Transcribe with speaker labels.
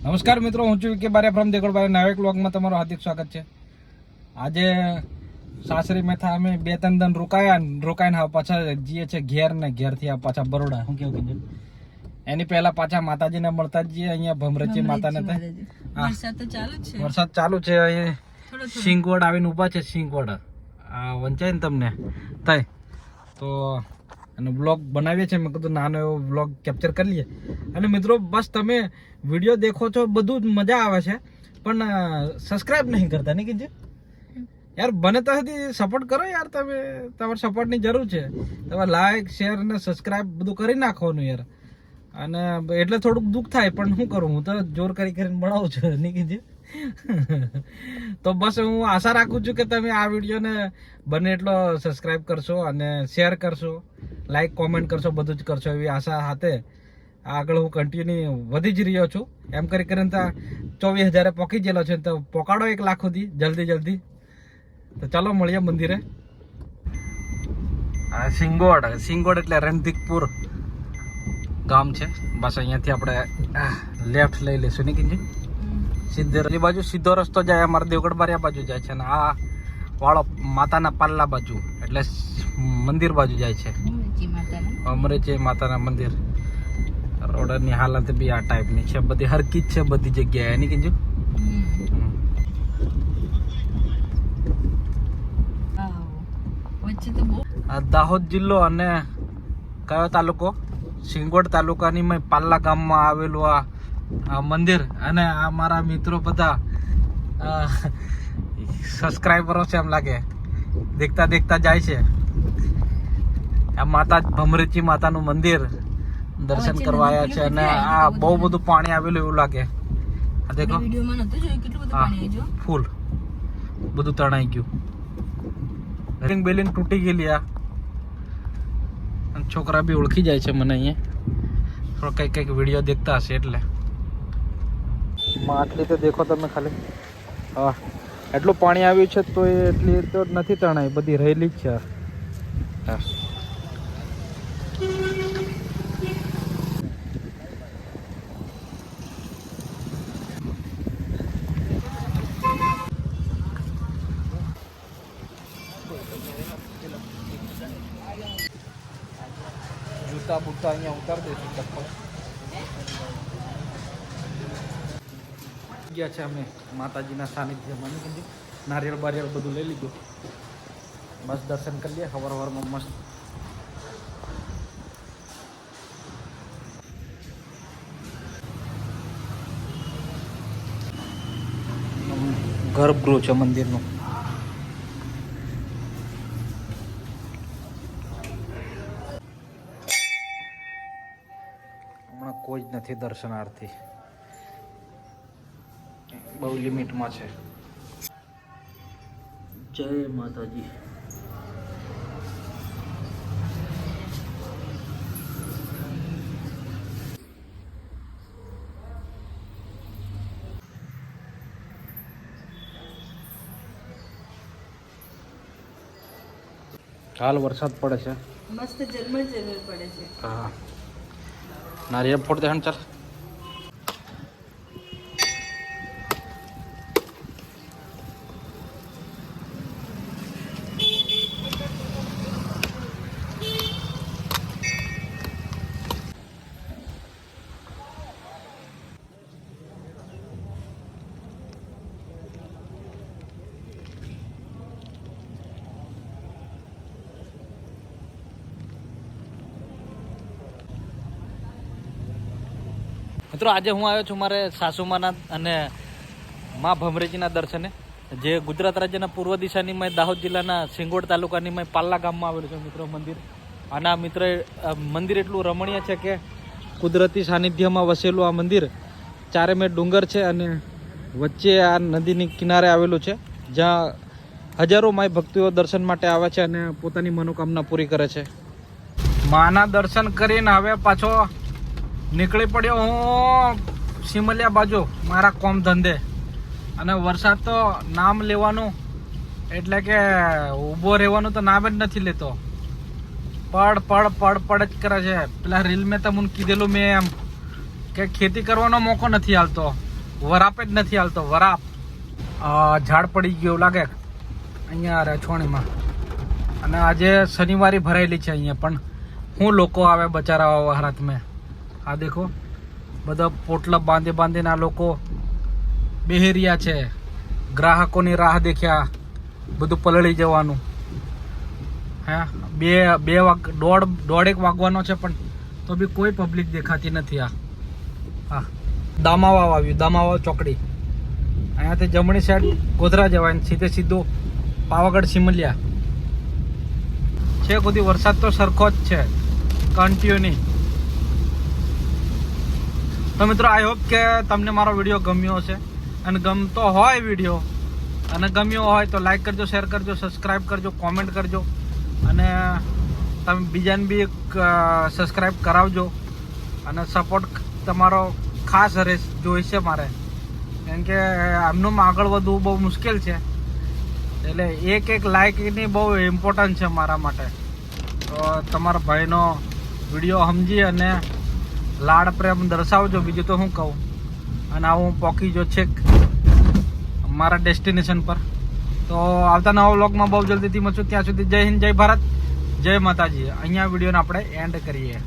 Speaker 1: નમસ્કાર મિત્રો, હું છું વિકે બારિયા ફ્રોમ દેગોડબારી. નવા એક વ્લોગમાં તમારું હાર્દિક સ્વાગત છે. આજે સાસરી મેથા અમે 2-3 દિન રોકાઈને હા પાછા જઈએ છે ઘેર ને ઘેરથી આ પાછા બરોડા. શું કેવું કીધું એની પહેલા પાછા માતાજીને મળતા જઈએ અહીંયા ભમરચી માતાને. વરસાદ ચાલુ છે. અહીંયા સિંગવડ આવીને ઊભા છે. સિંગવડ આ વંચાય ને તમને થાય તો અને બ્લોગ બનાવીએ છીએ. મેં કીધું નાનો એવો બ્લોગ કેપ્ચર કરી લઈએ. અને મિત્રો બસ તમે વિડીયો દેખો છો, બધું જ મજા આવે છે, પણ સબસ્ક્રાઇબ નહીં કરતા નહીં કીધું યાર. બને તો સપોર્ટ કરો યાર. તમે તમારે સપોર્ટની જરૂર છે. તમે લાઈક શેર અને સબસ્ક્રાઇબ બધું કરી નાખવાનું યાર. અને એટલે થોડુંક દુઃખ થાય, પણ શું કરું, હું તો જોર કરીને બનાવું છું નહીં કીધું. તો બસ હું આશા રાખું છું કે તમે આ વિડીયોને બને એટલો સબસ્ક્રાઇબ કરશો અને શેર કરશો, લાઈક કોમેન્ટ કરશો, બધું જ કરશો એવી આશા સાથે આગળ હું કન્ટિન્યુ વધી જ રહ્યો છું. એમ કરીને તો 24,000 પહોંચી ગયેલો છે. તો પોકાડો 1 લાખ સુધી જલ્દી. તો ચાલો મળીએ મંદિરે. સિંગોડ એટલે રણધીકપુર ગામ છે. બસ અહીંયાથી આપણે લેફ્ટ લઈ લઈશું ને કીધું. સીધે બાજુ સીધો રસ્તો જાય અમારા દેવગઢ બારિયા બાજુ જાય છે, અને આ વાળો માતાના પાલ્લા બાજુ એટલે મંદિર બાજુ જાય છે. અમરેચી માતાના મંદિર. રોડની હાલત બી આ ટાઈપની છે, બધી હરકી જ છે બધી જગ્યાએ એની કીધું. દાહોદ જિલ્લો અને કયો તાલુકો? સિંગવડ તાલુકાની પાલ્લા ગામમાં આવેલું આ મંદિર. અને આ મારા મિત્રો બધા સબસ્ક્રાઈબરો છે એમ લાગે, દેખતા જાય છે. આ માતા ભમરેચી માતાનું મંદિર દર્શન કરવા આવ્યા છે. અને આ બહુ બધું પાણી આવેલું એવું લાગે. આ દેખો ફૂલ બધું તણાઈ ગયું. બેલિંગ તૂટી ગયેલી. આ છોકરા બી ઓળખી જાય છે મને. અહીંયા થોડો કંઈક વિડીયો દેખતા હશે એટલે. માટલી તો દેખો તમે ખાલી. હા, એટલું પાણી આવ્યું છે તો એટલી તો નથી તણાઈ, બધી રહેલી જ છે. હા, જૂતા બૂટા અહીંયા ઉતારી દઈશું. ચપ્પલ ગયા છે અમે માતાજીના સાનિધ્યમાં. નારિયેળ બારિયેળ બધું લઈ લીધું. બસ દર્શન કરી લઈએ સવારમાં મસ્ત. ગર્ભગૃહ છે મંદિરનું. હમણાં કોઈ જ નથી દર્શનાર્થી, બહુ લિમિટમાં છે. જય માતાજી. હાલ વરસાદ પડે છે
Speaker 2: મસ્ત. ઝરમર પડે છે.
Speaker 1: હા, નારિયેળ ફોડ દે હણ. ચાલ મિત્રો. આજે હું આવ્યો છું મારે સાસુમાના અને મા ભમરેજીના દર્શને, જે ગુજરાત રાજ્યના પૂર્વ દિશાની દાહોદ જિલ્લાના સિંગવડ તાલુકાની પાલ્લા ગામમાં આવેલું છે મિત્રો મંદિર. અને આ મિત્ર મંદિર એટલું રમણીય છે કે કુદરતી સાનિધ્યમાં વસેલું આ મંદિર. ચારે મેં ડુંગર છે અને વચ્ચે આ નદીની કિનારે આવેલું છે, જ્યાં હજારો માય ભક્તિઓ દર્શન માટે આવે છે અને પોતાની મનોકામના પૂરી કરે છે. માના દર્શન કરીને હવે પાછો નીકળી પડ્યો હું સિમલિયા બાજુ મારા કોમ ધંધે. અને વરસાદ તો નામ લેવાનું એટલે કે ઊભો રહેવાનું તો નામ જ નથી લેતો. પડ જ કરે છે. પેલા રીલ મેં તમને કીધેલું મેં એમ કે ખેતી કરવાનો મોકો નથી હાલતો. વરાપ જ નથી હાલતો, વરાપ. ઝાડ પડી ગયું લાગે અહીંયા રછવાણીમાં. અને આજે શનિવારી ભરાયેલી છે અહીંયા, પણ હું લોકો આવે બચારા હારાતમાં. આ દેખો બધા પોટલા બાંધીને આ લોકો બેહી રહ્યા છે. ગ્રાહકોની રાહ દેખ્યા, બધું પલળી જવાનું. હા, દોઢેક વાગવાનો છે, પણ તો બી કોઈ પબ્લિક દેખાતી નથી. હા, દામાવા આવ્યું, દામાવા ચોકડી. અહીંયાથી જમણી સાઈડ ગોધરા જવાય ને સીધું પાવાગઢ સિમલિયા છે. બધી વરસાદ તો સરખો જ છે, કન્ટિન્યુ. તો મિત્રો, આઈ હોપ કે તમને મારો વિડીયો ગમ્યો હશે. અને ગમતો હોય વિડીયો અને ગમ્યો હોય તો લાઈક કરજો, શેર કરજો, સબસ્ક્રાઈબ કરજો, કોમેન્ટ કરજો. અને તમે બીજાને બી સબસ્ક્રાઈબ કરાવજો. અને સપોર્ટ તમારો ખાસ જોઈશે મારે, કેમ કે આમનું આગળ વધવું બહુ મુશ્કેલ છે. એટલે એક લાઈકની બહુ ઇમ્પોર્ટન્ટ છે મારા માટે. તો તમારા ભાઈનો વિડીયો સમજી અને લાડ પ્રેમ દર્શાવજો. બીજું તો હું કહું. અને આવું પોકી જો છેક મારા ડેસ્ટિનેશન પર. તો આવતા નવા વ્લોગમાં બહુ જલ્દીથી મળશું. ત્યાં સુધી જય હિન્દ, જય ભારત, જય માતાજી. અહીંયા વિડીયોને આપણે એન્ડ કરીએ.